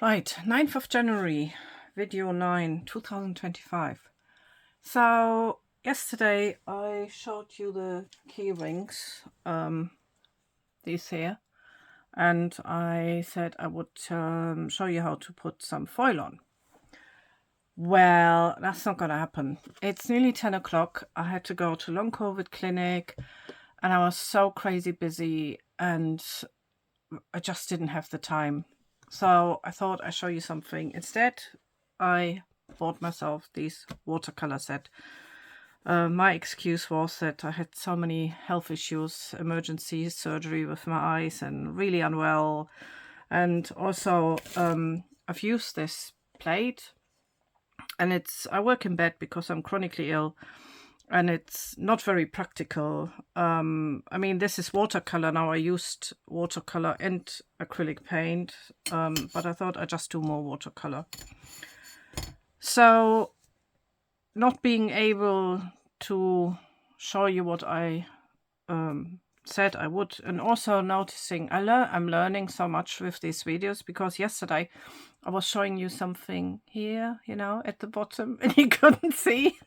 Right, 9th of January, video 9, 2025. So, yesterday I showed you the key rings, these here, and I said I would show you how to put some foil on. Well, that's not gonna happen. It's nearly 10 o'clock. I had to go to long COVID clinic, and I was so crazy busy, and I just didn't have the time. So I thought I'd show you something. Instead, I bought myself this watercolor set. My excuse was that I had so many health issues, emergency surgery with my eyes and really unwell. And also I've used this plate, and I work in bed because I'm chronically ill. And it's not very practical. I mean, this is watercolor. Now I used watercolor and acrylic paint, but I thought I'd just do more watercolor. So not being able to show you what I said I would, and also noticing I'm learning so much with these videos, because yesterday I was showing you something here, you know, at the bottom, and you couldn't see.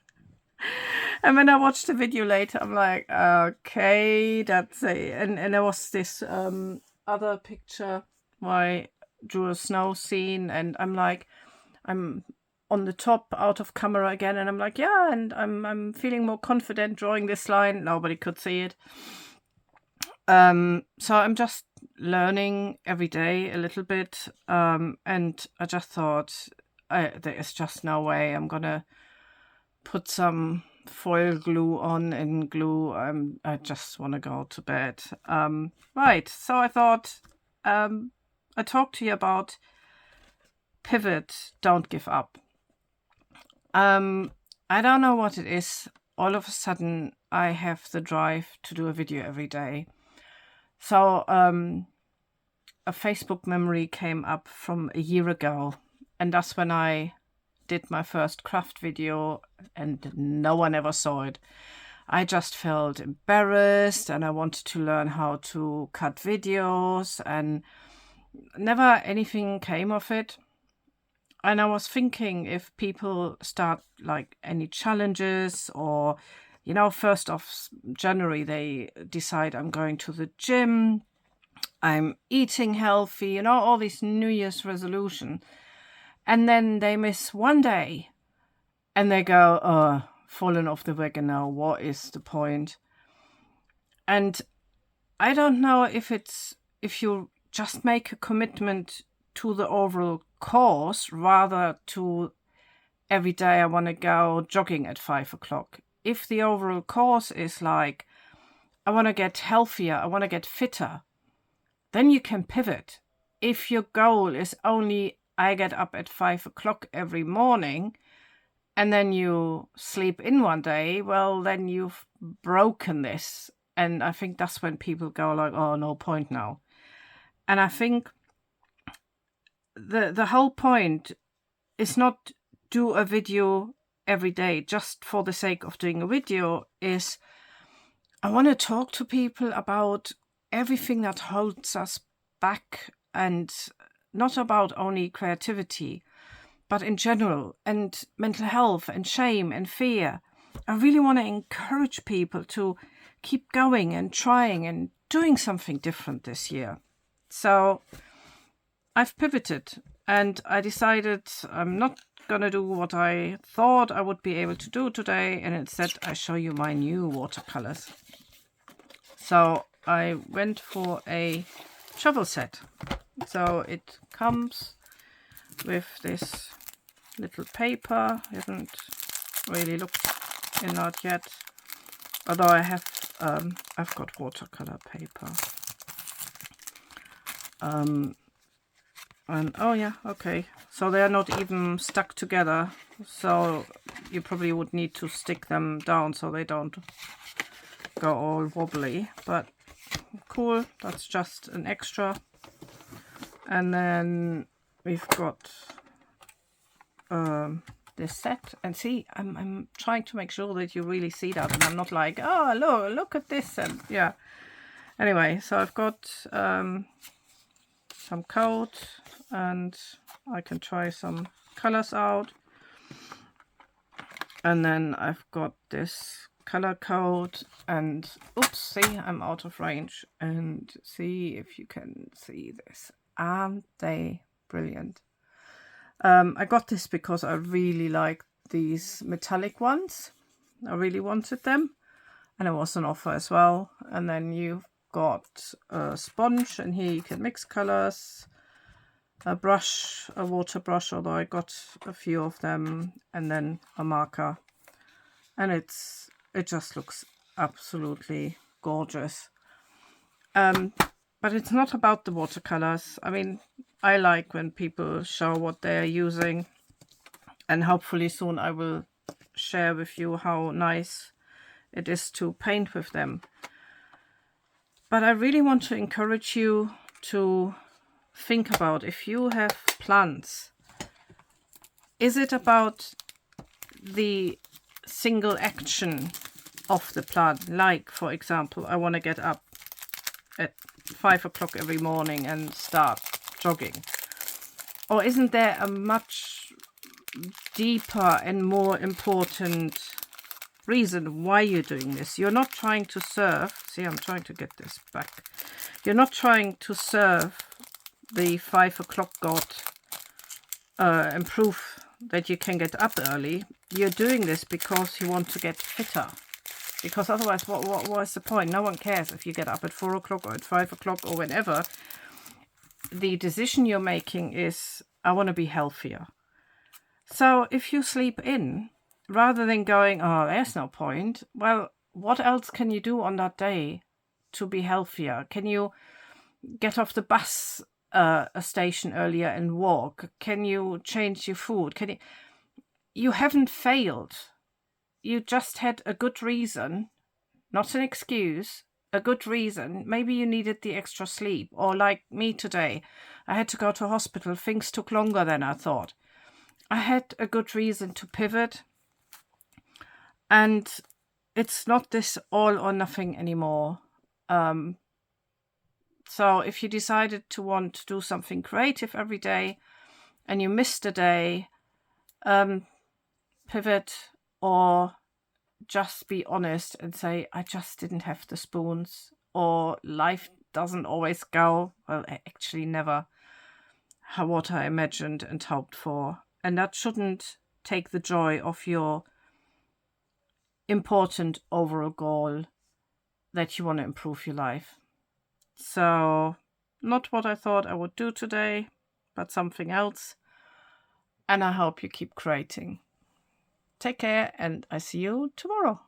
And when I watched the video later, I'm like, okay, that's a... And there was this other picture where I drew a snow scene, and I'm like, I'm on the top out of camera again, and I'm like, yeah, and I'm feeling more confident drawing this line. Nobody could see it. So I'm just learning every day a little bit, and I just thought there is just no way I'm gonna put some foil glue on and glue. I just want to go to bed. Right, so I thought I talked to you about pivot, don't give up. I don't know what it is. All of a sudden I have the drive to do a video every day. So a Facebook memory came up from a year ago, and that's when I did my first craft video, and no one ever saw it. I just felt embarrassed, and I wanted to learn how to cut videos, and never anything came of it. And I was thinking, if people start like any challenges, or, you know, 1st of January they decide I'm going to the gym, I'm eating healthy, you know, all these New Year's resolution. And then they miss one day and they go, oh, fallen off the wagon now. What is the point? And I don't know if you just make a commitment to the overall course, rather to every day I want to go jogging at 5 o'clock. If the overall course is like, I want to get healthier, I want to get fitter, then you can pivot. If your goal is only, I get up at 5 o'clock every morning, and then you sleep in one day, well, then you've broken this. And I think that's when people go like, oh, no point now. And I think the whole point is not do a video every day just for the sake of doing a video. Is I want to talk to people about everything that holds us back, and not about only creativity, but in general, and mental health and shame and fear. I really want to encourage people to keep going and trying and doing something different this year. So I've pivoted, and I decided I'm not gonna do what I thought I would be able to do today, and instead I show you my new watercolors. So I went for a travel set. So it comes with this little paper. I haven't really looked in that yet, although I have I've got watercolor paper. And oh yeah, okay, so they are not even stuck together, so you probably would need to stick them down so they don't go all wobbly, but cool, that's just an extra. And then we've got this set, and see, I'm trying to make sure that you really see that, and I'm not like, oh, look at this, and yeah. Anyway, so I've got some coat and I can try some colors out. And then I've got this color code, and oops, see, I'm out of range. And see if you can see this. Aren't they brilliant? I got this because I really like these metallic ones. I really wanted them, and it was an offer as well. And then you've got a sponge, and here you can mix colors, a brush, a water brush, although I got a few of them, and then a marker. And it just looks absolutely gorgeous. But it's not about the watercolors. I mean, I like when people show what they're using, and hopefully soon I will share with you how nice it is to paint with them. But I really want to encourage you to think about, if you have plants, is it about the single action of the plant? Like, for example, I want to get up at 5 o'clock every morning and start jogging. Or isn't there a much deeper and more important reason why you're doing this? You're not trying to serve, see, I'm trying to get this back. You're not trying to serve the 5 o'clock god and prove that you can get up early. You're doing this because you want to get fitter. Because otherwise, what's the point? No one cares if you get up at 4 o'clock or at 5 o'clock or whenever. The decision you're making is, I want to be healthier. So if you sleep in, rather than going, oh, there's no point, well, what else can you do on that day to be healthier? Can you get off the bus a station earlier and walk? Can you change your food? You haven't failed. You just had a good reason, not an excuse, a good reason. Maybe you needed the extra sleep, or like me today, I had to go to hospital. Things took longer than I thought. I had a good reason to pivot, and it's not this all or nothing anymore. So if you decided to want to do something creative every day and you missed a day, pivot, or just be honest and say, I just didn't have the spoons, or life doesn't always go, well, actually never, what I imagined and hoped for. And that shouldn't take the joy of your important overall goal that you want to improve your life. So, not what I thought I would do today, but something else. And I hope you keep creating. Take care, and I see you tomorrow.